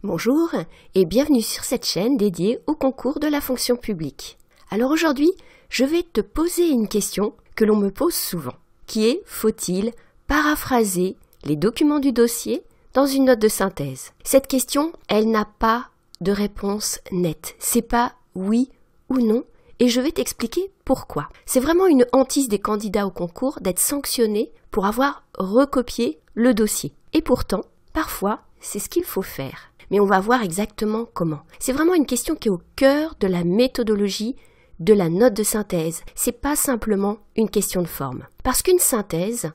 Bonjour et bienvenue sur cette chaîne dédiée au concours de la fonction publique. Alors aujourd'hui, je vais te poser une question que l'on me pose souvent, qui est: faut-il paraphraser les documents du dossier dans une note de synthèse? Cette question, elle n'a pas de réponse nette. C'est pas oui ou non, et je vais t'expliquer pourquoi. C'est vraiment une hantise des candidats au concours d'être sanctionnés pour avoir recopié le dossier. Et pourtant, parfois, c'est ce qu'il faut faire. Mais on va voir exactement comment. C'est vraiment une question qui est au cœur de la méthodologie de la note de synthèse. C'est pas simplement une question de forme. Parce qu'une synthèse,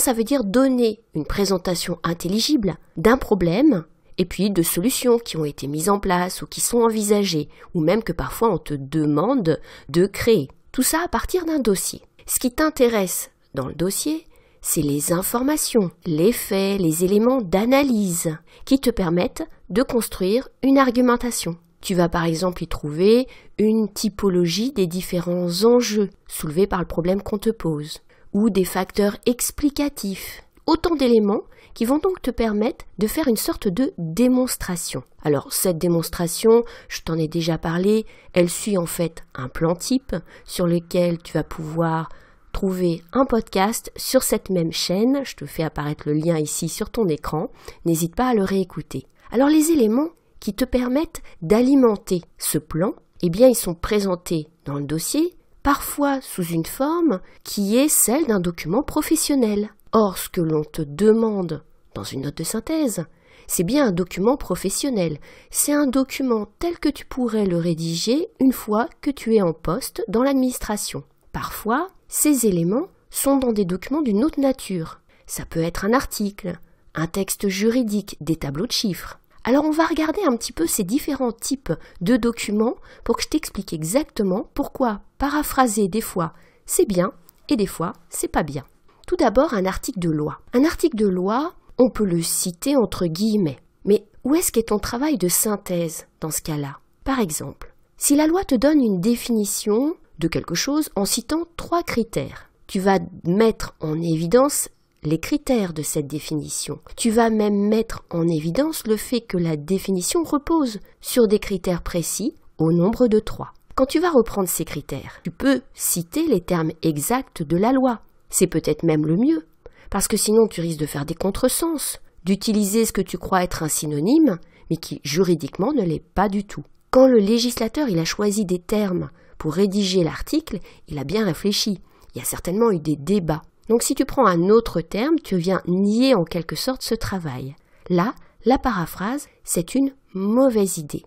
ça veut dire donner une présentation intelligible d'un problème et puis de solutions qui ont été mises en place ou qui sont envisagées, ou même que parfois on te demande de créer. Tout ça à partir d'un dossier. Ce qui t'intéresse dans le dossier, c'est les informations, les faits, les éléments d'analyse qui te permettent de construire une argumentation. Tu vas par exemple y trouver une typologie des différents enjeux soulevés par le problème qu'on te pose, ou des facteurs explicatifs. Autant d'éléments qui vont donc te permettre de faire une sorte de démonstration. Alors cette démonstration, je t'en ai déjà parlé, elle suit en fait un plan type sur lequel tu vas pouvoir trouver un podcast sur cette même chaîne. Je te fais apparaître le lien ici sur ton écran. N'hésite pas à le réécouter. Alors les éléments qui te permettent d'alimenter ce plan, ils sont présentés dans le dossier, parfois sous une forme qui est celle d'un document professionnel. Or, ce que l'on te demande dans une note de synthèse, c'est bien un document professionnel. C'est un document tel que tu pourrais le rédiger une fois que tu es en poste dans l'administration. Parfois, ces éléments sont dans des documents d'une autre nature. Ça peut être un article, un texte juridique, des tableaux de chiffres. Alors on va regarder un petit peu ces différents types de documents pour que je t'explique exactement pourquoi paraphraser des fois c'est bien et des fois c'est pas bien. Tout d'abord, un article de loi. Un article de loi, on peut le citer entre guillemets. Mais où est-ce qu'est ton travail de synthèse dans ce cas-là? Par exemple, si la loi te donne une définition de quelque chose en citant 3 critères, tu vas mettre en évidence les critères de cette définition. Tu vas même mettre en évidence le fait que la définition repose sur des critères précis au nombre de 3. Quand tu vas reprendre ces critères, tu peux citer les termes exacts de la loi. C'est peut-être même le mieux, parce que sinon tu risques de faire des contresens, d'utiliser ce que tu crois être un synonyme, mais qui juridiquement ne l'est pas du tout. Quand le législateur a choisi des termes pour rédiger l'article, il a bien réfléchi. Il y a certainement eu des débats. Donc si tu prends un autre terme, tu viens nier en quelque sorte ce travail. Là, la paraphrase, c'est une mauvaise idée.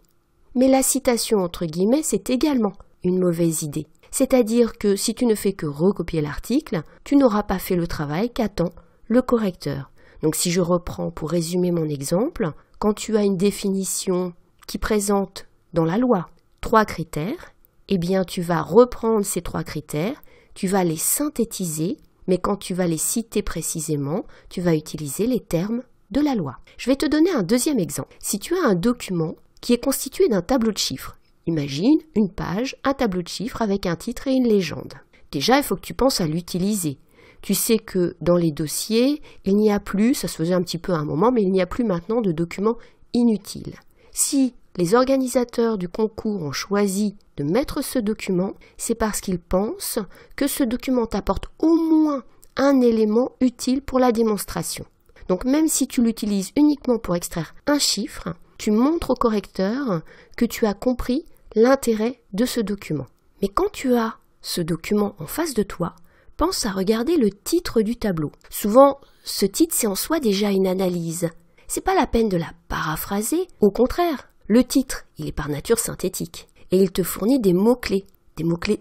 Mais la citation entre guillemets, c'est également une mauvaise idée. C'est-à-dire que si tu ne fais que recopier l'article, tu n'auras pas fait le travail qu'attend le correcteur. Donc si je reprends pour résumer mon exemple, quand tu as une définition qui présente dans la loi 3 critères, tu vas reprendre ces 3 critères, tu vas les synthétiser, mais quand tu vas les citer précisément, tu vas utiliser les termes de la loi. Je vais te donner un deuxième exemple. Si tu as un document qui est constitué d'un tableau de chiffres, imagine une page, un tableau de chiffres avec un titre et une légende. Déjà, il faut que tu penses à l'utiliser. Tu sais que dans les dossiers, il n'y a plus, ça se faisait un petit peu à un moment, mais il n'y a plus maintenant de documents inutiles. Si les organisateurs du concours ont choisi de mettre ce document, c'est parce qu'ils pensent que ce document t'apporte au moins un élément utile pour la démonstration. Donc même si tu l'utilises uniquement pour extraire un chiffre, tu montres au correcteur que tu as compris l'intérêt de ce document. Mais quand tu as ce document en face de toi, pense à regarder le titre du tableau. Souvent, ce titre, c'est en soi déjà une analyse. C'est pas la peine de la paraphraser, au contraire. Le titre, il est par nature synthétique et il te fournit des mots-clés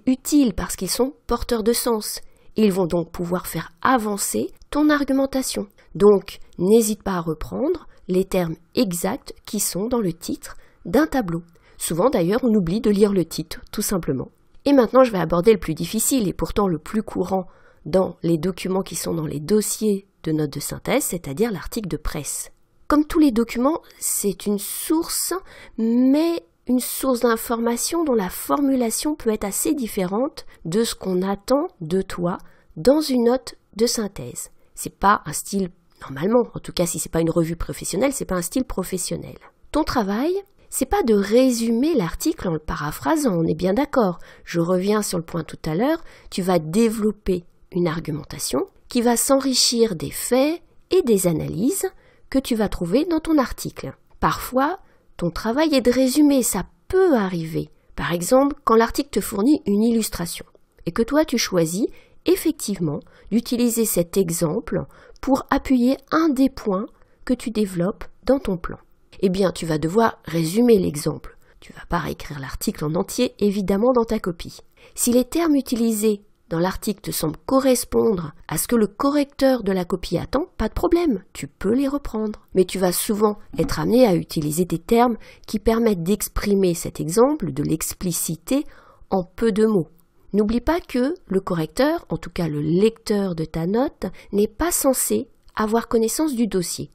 utiles parce qu'ils sont porteurs de sens. Ils vont donc pouvoir faire avancer ton argumentation. Donc, n'hésite pas à reprendre les termes exacts qui sont dans le titre d'un tableau. Souvent d'ailleurs, on oublie de lire le titre, tout simplement. Et maintenant, je vais aborder le plus difficile et pourtant le plus courant dans les documents qui sont dans les dossiers de notes de synthèse, c'est-à-dire l'article de presse. Comme tous les documents, c'est une source, mais une source d'information dont la formulation peut être assez différente de ce qu'on attend de toi dans une note de synthèse. C'est pas un style, normalement, en tout cas si c'est pas une revue professionnelle, c'est pas un style professionnel. Ton travail, c'est pas de résumer l'article en le paraphrasant, on est bien d'accord. Je reviens sur le point tout à l'heure, tu vas développer une argumentation qui va s'enrichir des faits et des analyses que tu vas trouver dans ton article. Parfois, ton travail est de résumer, ça peut arriver. Par exemple, quand l'article te fournit une illustration et que toi tu choisis effectivement d'utiliser cet exemple pour appuyer un des points que tu développes dans ton plan. Eh bien, tu vas devoir résumer l'exemple. Tu ne vas pas réécrire l'article en entier, évidemment, dans ta copie. Si les termes utilisés dans l'article te semblent correspondre à ce que le correcteur de la copie attend, pas de problème, tu peux les reprendre. Mais tu vas souvent être amené à utiliser des termes qui permettent d'exprimer cet exemple, de l'expliciter en peu de mots. N'oublie pas que le correcteur, en tout cas le lecteur de ta note, n'est pas censé avoir connaissance du dossier.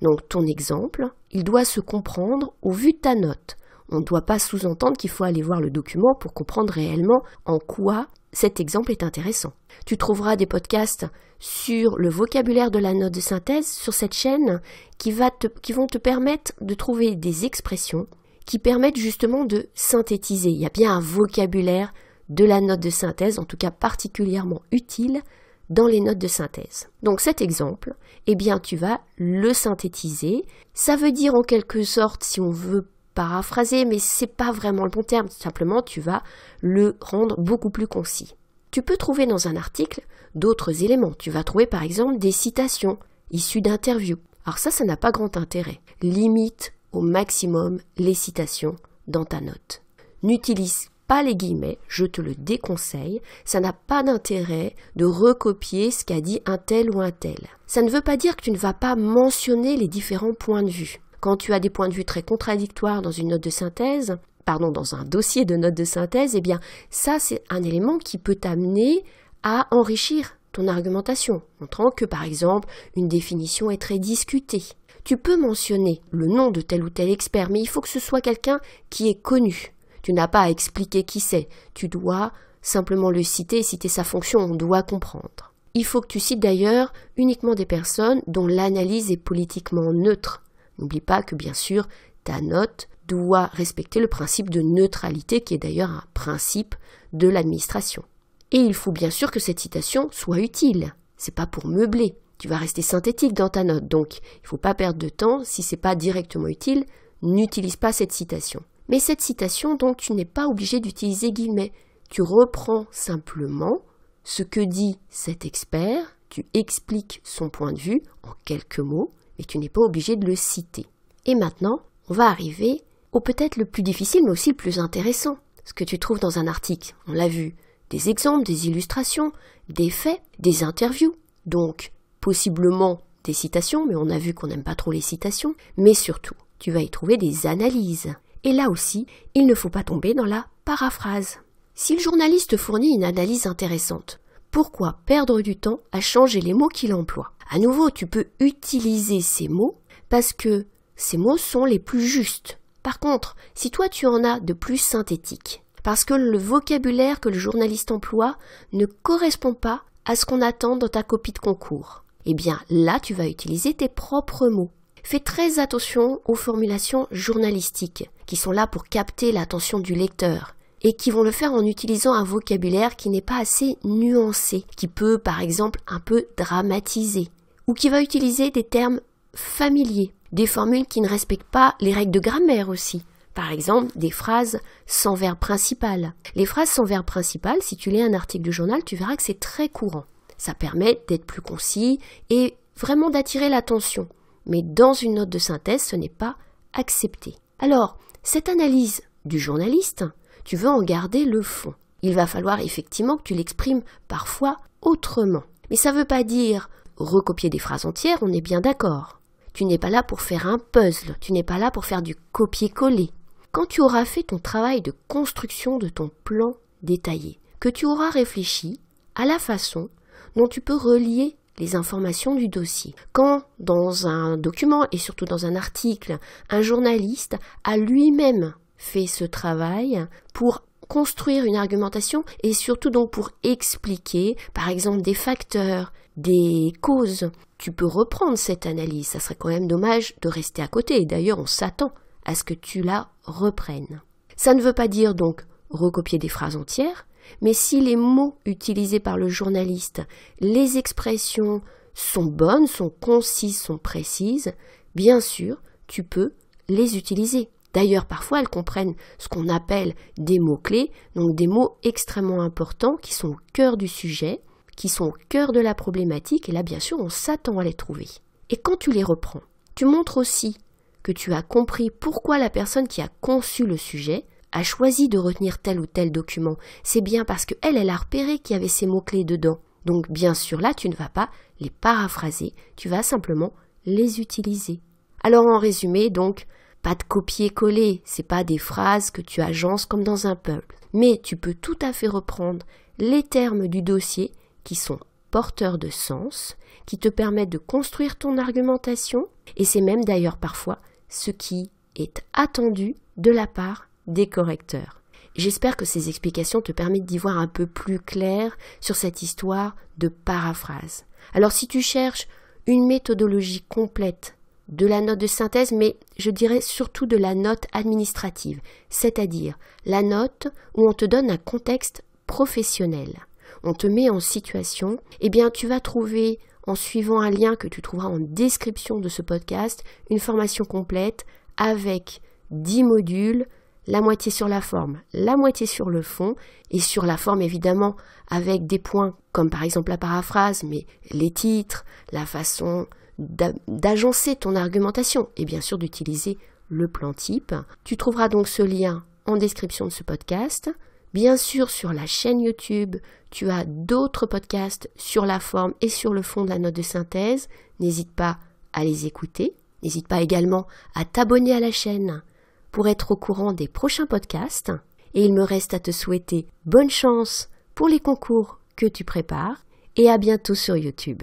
Donc ton exemple, il doit se comprendre au vu de ta note. On ne doit pas sous-entendre qu'il faut aller voir le document pour comprendre réellement en quoi cet exemple est intéressant. Tu trouveras des podcasts sur le vocabulaire de la note de synthèse sur cette chaîne qui vont te permettre de trouver des expressions qui permettent justement de synthétiser. Il y a bien un vocabulaire de la note de synthèse, en tout cas particulièrement utile dans les notes de synthèse. Donc cet exemple, eh bien tu vas le synthétiser. Ça veut dire en quelque sorte, si on veut paraphraser, mais c'est pas vraiment le bon terme, simplement tu vas le rendre beaucoup plus concis. Tu peux trouver dans un article d'autres éléments. Tu vas trouver par exemple des citations issues d'interviews. Alors ça n'a pas grand intérêt. Limite au maximum les citations dans ta note. N'utilise pas les guillemets, je te le déconseille, ça n'a pas d'intérêt de recopier ce qu'a dit un tel ou un tel. Ça ne veut pas dire que tu ne vas pas mentionner les différents points de vue. Quand tu as des points de vue très contradictoires dans une note de synthèse, dans un dossier de notes de synthèse, eh bien ça c'est un élément qui peut t'amener à enrichir ton argumentation, montrant que par exemple une définition est très discutée. Tu peux mentionner le nom de tel ou tel expert, mais il faut que ce soit quelqu'un qui est connu. Tu n'as pas à expliquer qui c'est, tu dois simplement le citer et citer sa fonction, on doit comprendre. Il faut que tu cites d'ailleurs uniquement des personnes dont l'analyse est politiquement neutre. N'oublie pas que bien sûr, ta note doit respecter le principe de neutralité qui est d'ailleurs un principe de l'administration. Et il faut bien sûr que cette citation soit utile, c'est pas pour meubler. Tu vas rester synthétique dans ta note, donc il ne faut pas perdre de temps, si c'est pas directement utile, n'utilise pas cette citation. Mais cette citation, donc, tu n'es pas obligé d'utiliser guillemets. Tu reprends simplement ce que dit cet expert, tu expliques son point de vue en quelques mots, mais tu n'es pas obligé de le citer. Et maintenant, on va arriver au peut-être le plus difficile, mais aussi le plus intéressant. Ce que tu trouves dans un article, on l'a vu, des exemples, des illustrations, des faits, des interviews, donc possiblement des citations, mais on a vu qu'on n'aime pas trop les citations, mais surtout, tu vas y trouver des analyses. Et là aussi, il ne faut pas tomber dans la paraphrase. Si le journaliste fournit une analyse intéressante, pourquoi perdre du temps à changer les mots qu'il emploie? À nouveau, tu peux utiliser ces mots parce que ces mots sont les plus justes. Par contre, si toi tu en as de plus synthétiques, parce que le vocabulaire que le journaliste emploie ne correspond pas à ce qu'on attend dans ta copie de concours, eh bien là tu vas utiliser tes propres mots. Fais très attention aux formulations journalistiques qui sont là pour capter l'attention du lecteur et qui vont le faire en utilisant un vocabulaire qui n'est pas assez nuancé, qui peut par exemple un peu dramatiser ou qui va utiliser des termes familiers, des formules qui ne respectent pas les règles de grammaire aussi. Par exemple, des phrases sans verbe principal. Les phrases sans verbe principal, si tu lis un article de journal, tu verras que c'est très courant. Ça permet d'être plus concis et vraiment d'attirer l'attention. Mais dans une note de synthèse, ce n'est pas accepté. Alors, cette analyse du journaliste, tu veux en garder le fond. Il va falloir effectivement que tu l'exprimes parfois autrement. Mais ça ne veut pas dire recopier des phrases entières, on est bien d'accord. Tu n'es pas là pour faire un puzzle, tu n'es pas là pour faire du copier-coller. Quand tu auras fait ton travail de construction de ton plan détaillé, que tu auras réfléchi à la façon dont tu peux relier les informations du dossier. Quand dans un document et surtout dans un article, un journaliste a lui-même fait ce travail pour construire une argumentation et surtout donc pour expliquer par exemple des facteurs, des causes, tu peux reprendre cette analyse. Ça serait quand même dommage de rester à côté. D'ailleurs, on s'attend à ce que tu la reprennes. Ça ne veut pas dire donc recopier des phrases entières, mais si les mots utilisés par le journaliste, les expressions sont bonnes, sont concises, sont précises, bien sûr, tu peux les utiliser. D'ailleurs, parfois, elles comprennent ce qu'on appelle des mots-clés, donc des mots extrêmement importants qui sont au cœur du sujet, qui sont au cœur de la problématique, et là, bien sûr, on s'attend à les trouver. Et quand tu les reprends, tu montres aussi que tu as compris pourquoi la personne qui a conçu le sujet a choisi de retenir tel ou tel document. C'est bien parce qu'elle a repéré qu'il y avait ces mots-clés dedans. Donc, bien sûr, là, tu ne vas pas les paraphraser, tu vas simplement les utiliser. Alors, en résumé, donc, pas de copier-coller, c'est pas des phrases que tu agences comme dans un puzzle. Mais tu peux tout à fait reprendre les termes du dossier qui sont porteurs de sens, qui te permettent de construire ton argumentation, et c'est même d'ailleurs parfois ce qui est attendu de la part des correcteurs. J'espère que ces explications te permettent d'y voir un peu plus clair sur cette histoire de paraphrase. Alors si tu cherches une méthodologie complète de la note de synthèse, mais je dirais surtout de la note administrative, c'est-à-dire la note où on te donne un contexte professionnel. On te met en situation, eh bien tu vas trouver, en suivant un lien que tu trouveras en description de ce podcast, une formation complète avec 10 modules, la moitié sur la forme, la moitié sur le fond, et sur la forme évidemment avec des points comme par exemple la paraphrase, mais les titres, la façon d'agencer ton argumentation et bien sûr d'utiliser le plan type. Tu trouveras donc ce lien en description de ce podcast. Bien sûr, sur la chaîne YouTube, tu as d'autres podcasts sur la forme et sur le fond de la note de synthèse. N'hésite pas à les écouter. N'hésite pas également à t'abonner à la chaîne pour être au courant des prochains podcasts. Et il me reste à te souhaiter bonne chance pour les concours que tu prépares et à bientôt sur YouTube.